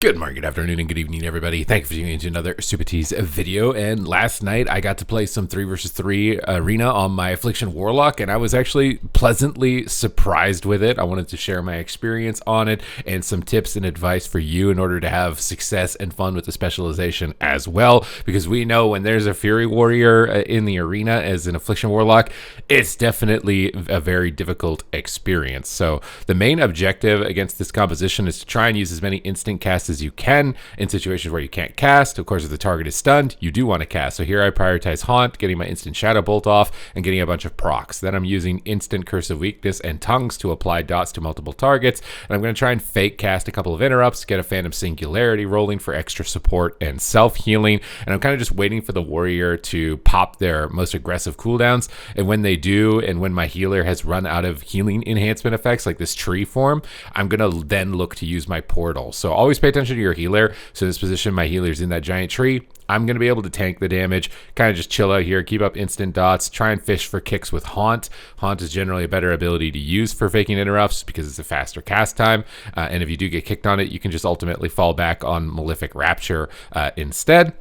Good morning, good afternoon, and good evening, everybody. Thank you for tuning in to another Supatease video. And last night, I got to play some 3 versus 3 arena on my Affliction Warlock, and I was actually pleasantly surprised with it. I wanted to share my experience on it and some tips and advice for you in order to have success and fun with the specialization as well. Because we know when there's a Fury Warrior in the arena as an Affliction Warlock, it's definitely a very difficult experience. So the main objective against this composition is to try and use as many instant casts as you can in situations where you can't cast. Of course, if the target is stunned, you do want to cast. So here I prioritize Haunt, getting my instant Shadow Bolt off, and getting a bunch of procs. Then I'm using instant Curse of Weakness and Tongues to apply dots to multiple targets. And I'm going to try and fake cast a couple of interrupts, get a Phantom Singularity rolling for extra support and self-healing. And I'm kind of just waiting for the warrior to pop their most aggressive cooldowns. And when they do, and when my healer has run out of healing enhancement effects like this tree form, I'm going to then look to use my portal. So always pay attention to your healer. So in this position, my healer's in that giant tree. I'm going to be able to tank the damage, kind of just chill out here, keep up instant dots, try and fish for kicks with Haunt. Haunt is generally a better ability to use for faking interrupts because it's a faster cast time. And if you do get kicked on it, you can just ultimately fall back on Malefic Rapture instead.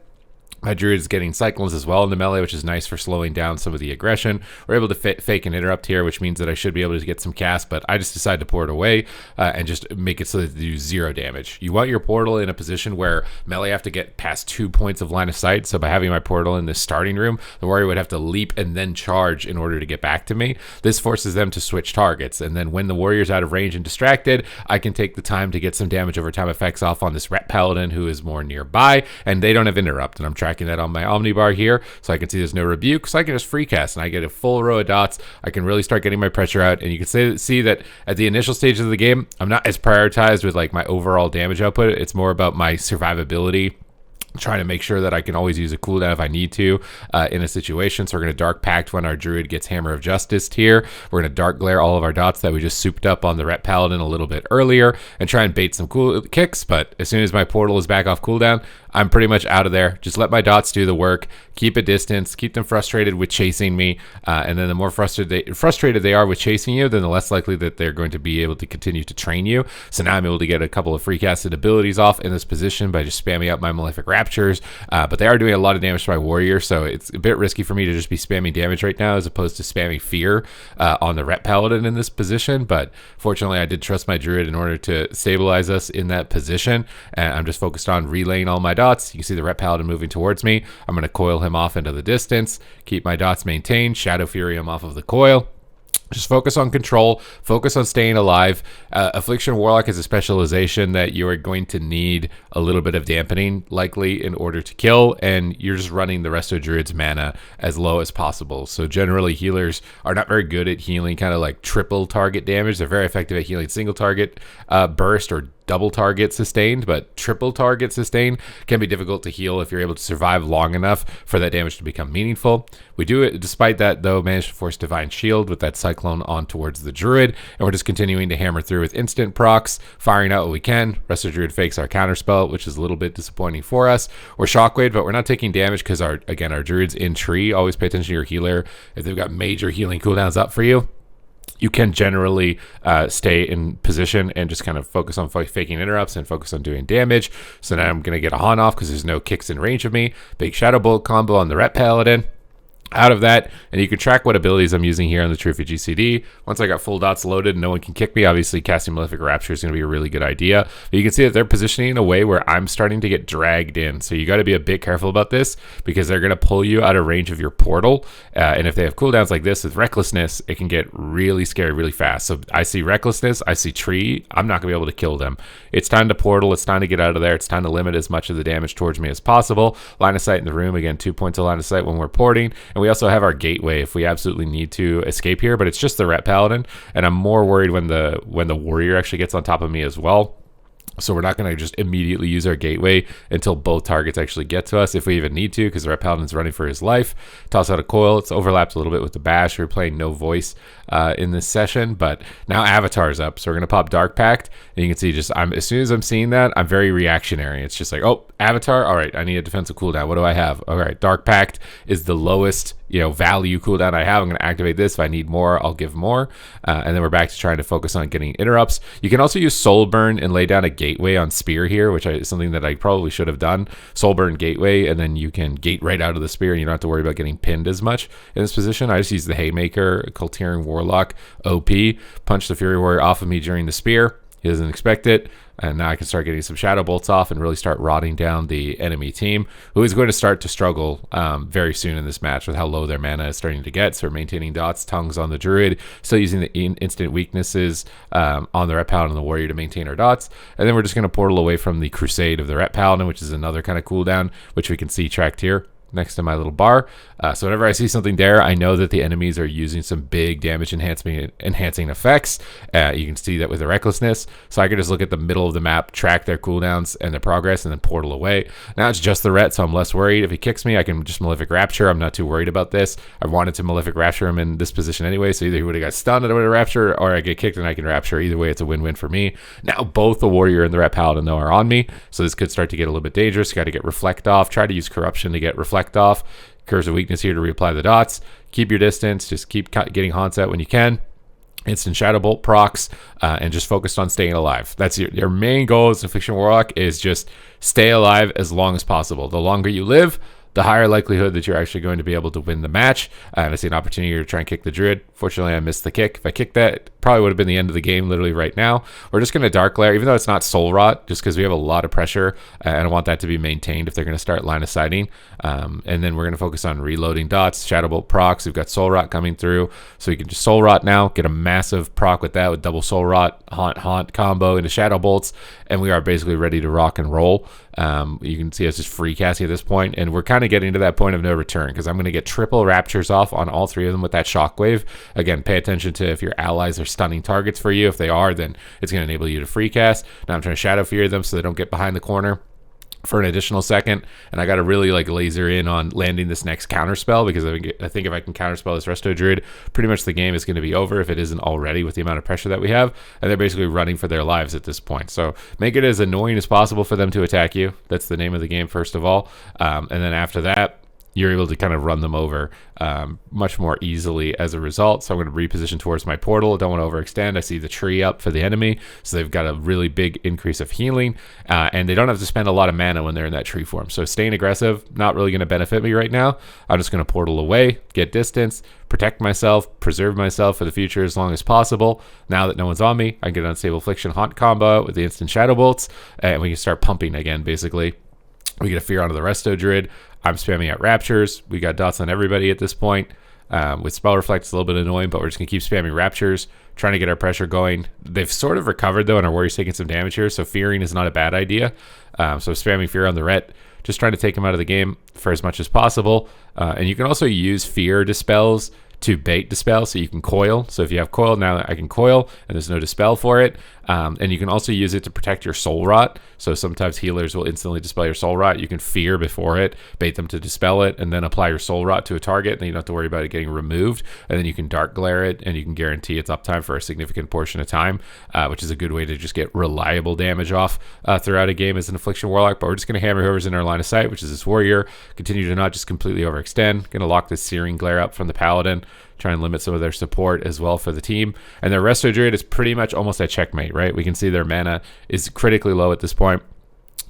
My druid is getting cyclones as well in the melee, which is nice for slowing down some of the aggression. We're able to fake an interrupt here, which means that I should be able to get some cast, but I just decided to pour it away and just make it so that they do 0 damage. You want your portal in a position where melee have to get past 2 points of line of sight. So by having my portal in this starting room, the warrior would have to leap and then charge in order to get back to me. This forces them to switch targets. And then when the warrior's out of range and distracted, I can take the time to get some damage over time effects off on this Ret Paladin who is more nearby, and they don't have interrupt. And I'm tracking that on my Omnibar here, so I can see there's no rebuke, so I can just free cast and I get a full row of dots. I can really start getting my pressure out, and you can see that at the initial stages of the game, I'm not as prioritized with like my overall damage output. It's more about my survivability, trying to make sure that I can always use a cooldown if I need to in a situation. So we're going to Dark Pact when our Druid gets Hammer of Justice here. We're going to Dark Glare all of our dots that we just souped up on the Ret Paladin a little bit earlier and try and bait some cool kicks. But as soon as my portal is back off cooldown, I'm pretty much out of there. Just let my dots do the work, keep a distance, keep them frustrated with chasing me. And then the more frustrated they are with chasing you, then the less likely that they're going to be able to continue to train you. So now I'm able to get a couple of free casted abilities off in this position by just spamming out my Malefic Raptures. But they are doing a lot of damage to my warrior, so it's a bit risky for me to just be spamming damage right now as opposed to spamming fear on the Ret Paladin in this position. But fortunately, I did trust my Druid in order to stabilize us in that position. And I'm just focused on relaying all my dots. You can see the Ret Paladin moving towards me. I'm going to coil him off into the distance, keep my dots maintained, Shadow Fury him off of the coil. Just focus on control, focus on staying alive. Affliction Warlock is a specialization that you are going to need a little bit of dampening likely in order to kill, and you're just running the rest of Druid's mana as low as possible. So generally healers are not very good at healing kind of like triple target damage. They're very effective at healing single target burst or double target sustained, but triple target sustained can be difficult to heal if you're able to survive long enough for that damage to become meaningful. We do it, despite that though, manage to force Divine Shield with that Cyclone on towards the Druid, and we're just continuing to hammer through with instant procs, firing out what we can. Rest of Druid fakes our counterspell, which is a little bit disappointing for us. We're Shockwave, but we're not taking damage because our Druid's in tree. Always pay attention to your healer. If they've got major healing cooldowns up for you, you can generally stay in position and just kind of focus on faking interrupts and focus on doing damage. So now I'm going to get a Haunt off because there's no kicks in range of me. Big Shadow Bolt combo on the Ret Paladin. Out of that, and you can track what abilities I'm using here on the Trophy GCD. Once I got full dots loaded and no one can kick me, obviously casting Malefic Rapture is going to be a really good idea. But you can see that they're positioning in a way where I'm starting to get dragged in. So you got to be a bit careful about this because they're going to pull you out of range of your portal. And if they have cooldowns like this with Recklessness, it can get really scary really fast. So I see Recklessness, I see Tree. I'm not going to be able to kill them. It's time to portal. It's time to get out of there. It's time to limit as much of the damage towards me as possible. Line of sight in the room. Again, 2 points of line of sight when we're porting. And we also have our gateway if we absolutely need to escape here, but it's just the Ret Paladin, and I'm more worried when the warrior actually gets on top of me as well. So we're not going to just immediately use our gateway until both targets actually get to us, if we even need to, because the Ret Paladin's running for his life. Toss out a coil. It's overlapped a little bit with the bash. We're playing no voice in this session, but now Avatar's up. So we're going to pop Dark Pact, and you can see just as soon as I'm seeing that, I'm very reactionary. It's just like, oh, Avatar. All right, I need a defensive cooldown. What do I have? All right, Dark Pact is the lowest value cooldown I have. I'm going to activate this. If I need more, I'll give more. And then we're back to trying to focus on getting interrupts. You can also use Soul Burn and lay down a gateway on Spear here, which is something that I probably should have done. Soul Burn gateway, and then you can gate right out of the Spear, and you don't have to worry about getting pinned as much in this position. I just use the Haymaker, Culturian Warlock, OP, punch the Fury Warrior off of me during the Spear. He doesn't expect it, and now I can start getting some Shadow Bolts off and really start rotting down the enemy team, who is going to start to struggle very soon in this match with how low their mana is starting to get. So we're maintaining dots, tongues on the Druid, still using the instant weaknesses on the Ret Paladin and the Warrior to maintain our dots, and then we're just going to portal away from the Crusade of the Ret Paladin, which is another kind of cooldown, which we can see tracked here next to my little bar. So whenever I see something there, I know that the enemies are using some big damage enhancing effects. You can see that with the recklessness. So I can just look at the middle of the map, track their cooldowns and their progress, and then portal away. Now it's just the Ret, so I'm less worried. If he kicks me, I can just Malefic Rapture. I'm not too worried about this. I wanted to Malefic Rapture him in this position anyway, so either he would have got stunned and I would have Rapture, or I get kicked and I can Rapture. Either way, it's a win-win for me. Now both the Warrior and the Ret Paladin, though, are on me, so this could start to get a little bit dangerous. Got to get Reflect off. Try to use Corruption to get Reflect off. Curse of Weakness here to reapply the dots. Keep your distance. Just keep getting haunts out when you can. Instant Shadow Bolt procs, and just focused on staying alive. That's your main goal as Affliction Warlock, is just stay alive as long as possible. The longer you live, the higher likelihood that you're actually going to be able to win the match. And I see an opportunity to try and kick the Druid. Fortunately, I missed the kick. If I kicked that, it probably would have been the end of the game literally right now. We're just going to Dark Glare, even though it's not Soul Rot, just because we have a lot of pressure, and I want that to be maintained if they're going to start line of sighting. And then we're going to focus on reloading dots, Shadow Bolt procs. We've got Soul Rot coming through, so we can just Soul Rot now, get a massive proc with that, with double Soul Rot, Haunt combo into Shadow Bolts, and we are basically ready to rock and roll. You can see us just free casting at this point, and we're kind of getting to that point of no return, because I'm going to get triple Raptures off on all three of them with that Shockwave. Again, pay attention to if your allies are stunning targets for you. If they are, then it's going to enable you to free cast. Now I'm trying to Shadow Fear them so they don't get behind the corner for an additional second, and I got to really laser in on landing this next counter spell, because I think if I can counterspell this Resto Druid, pretty much the game is going to be over if it isn't already, with the amount of pressure that we have, and they're basically running for their lives at this point. So make it as annoying as possible for them to attack you. That's the name of the game, first of all, and then after that, you're able to kind of run them over much more easily as a result. So I'm going to reposition towards my portal. Don't want to overextend. I see the tree up for the enemy, so they've got a really big increase of healing, and they don't have to spend a lot of mana when they're in that tree form. So staying aggressive, not really going to benefit me right now. I'm just going to portal away, get distance, protect myself, preserve myself for the future as long as possible. Now that no one's on me, I can get an Unstable Affliction Haunt combo with the instant Shadow Bolts, and we can start pumping again, basically. We get a Fear onto the Resto Druid. I'm spamming out Raptures. We got dots on everybody at this point. With Spell Reflect, it's a little bit annoying, but we're just going to keep spamming Raptures, trying to get our pressure going. They've sort of recovered, though, and our Warrior's taking some damage here, so fearing is not a bad idea. So spamming Fear on the Ret, just trying to take him out of the game for as much as possible. And you can also use Fear Dispels to bait Dispel, so you can coil. So if you have coil, now I can coil, and there's no Dispel for it. And you can also use it to protect your Soul Rot. So sometimes healers will instantly dispel your Soul Rot. You can fear before it, bait them to dispel it, and then apply your Soul Rot to a target, and then you don't have to worry about it getting removed. And then you can Dark Glare it, and you can guarantee its uptime for a significant portion of time, which is a good way to just get reliable damage off throughout a game as an Affliction Warlock. But we're just going to hammer whoever's in our line of sight, which is this Warrior. Continue to not just completely overextend. Going to lock this Searing Glare up from the Paladin. Try and limit some of their support as well for the team. And their Resto Druid is pretty much almost at checkmate, right? We can see their mana is critically low at this point.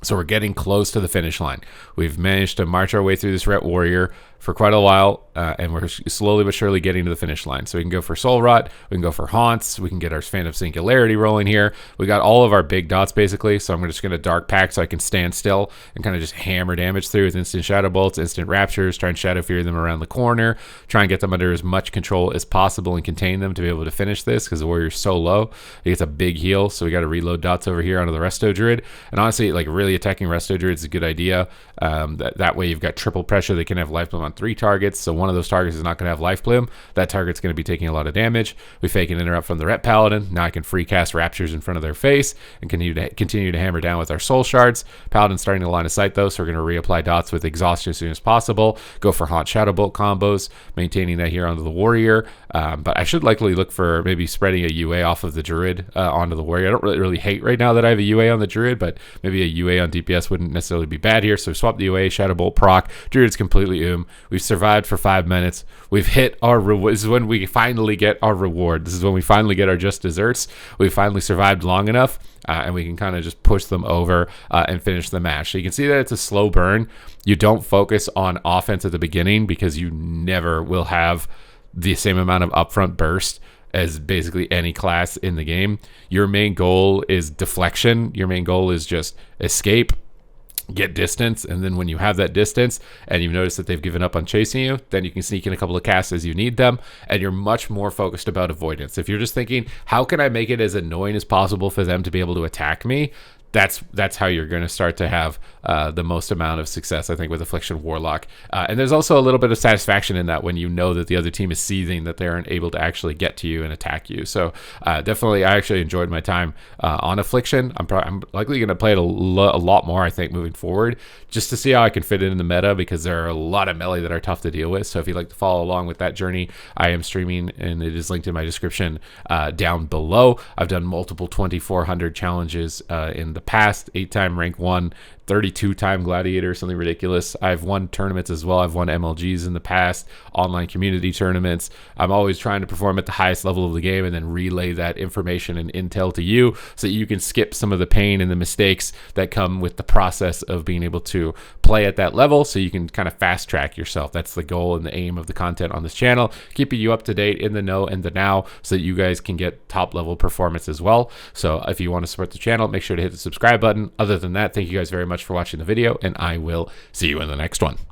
So we're getting close to the finish line. We've managed to march our way through this Ret Warrior for quite a while, and we're slowly but surely getting to the finish line. So we can go for Soul Rot, we can go for Haunts, we can get our Phantom Singularity rolling here. We got all of our big dots basically, so I'm just going to Dark Pack so I can stand still and kind of just hammer damage through with instant Shadow Bolts, instant Raptures, try and Shadow Fear them around the corner, try and get them under as much control as possible and contain them to be able to finish this, because the Warrior's so low. He gets a big heal, so we got to reload dots over here onto the Resto Druid. And honestly, really attacking Resto Druid is a good idea. That way you've got triple pressure. They can have Life Bloom on 3 targets, so one of those targets is not going to have Life Bloom. That target's going to be taking a lot of damage. We fake an interrupt from the Ret Paladin. Now I can free cast Raptures in front of their face and continue to hammer down with our Soul Shards. Paladin's starting to line of sight though, so we're going to reapply dots with Exhaustion as soon as possible. Go for Haunt Shadow Bolt combos, maintaining that here onto the Warrior. But I should likely look for maybe spreading a UA off of the Druid onto the Warrior. I don't really hate right now that I have a UA on the Druid, but maybe a UA UA on DPS wouldn't necessarily be bad here. So swap the UA, Shadow Bolt proc, Druid's completely We've survived for 5 minutes. We've hit our reward. This is when we finally get our reward. This is when we finally get our just desserts. We finally survived long enough, and we can kind of just push them over and finish the match. So you can see that it's a slow burn. You don't focus on offense at the beginning because you never will have the same amount of upfront burst as basically any class in the game. Your main goal is deflection. Your main goal is just escape, get distance, and then when you have that distance and you've noticed that they've given up on chasing you, then you can sneak in a couple of casts as you need them, and you're much more focused about avoidance. If you're just thinking, how can I make it as annoying as possible for them to be able to attack me, that's how you're going to start to have the most amount of success, I think, with Affliction Warlock. And there's also a little bit of satisfaction in that when you know that the other team is seething, that they aren't able to actually get to you and attack you. So definitely, I actually enjoyed my time on Affliction. I'm likely going to play it a lot more, I think, moving forward, just to see how I can fit it in the meta, because there are a lot of melee that are tough to deal with. So if you'd like to follow along with that journey, I am streaming, and it is linked in my description down below. I've done multiple 2400 challenges in the past, 8-time rank 1, 32-time gladiator, something ridiculous. I've won tournaments as well. I've won MLGs in the past, online community tournaments. I'm always trying to perform at the highest level of the game and then relay that information and intel to you so that you can skip some of the pain and the mistakes that come with the process of being able to play at that level, so you can kind of fast track yourself. That's the goal and the aim of the content on this channel, keeping you up to date in the know and the now so that you guys can get top level performance as well. So if you want to support the channel, make sure to hit the subscribe button. Other than that, thank you guys very much for watching the video, and I will see you in the next one.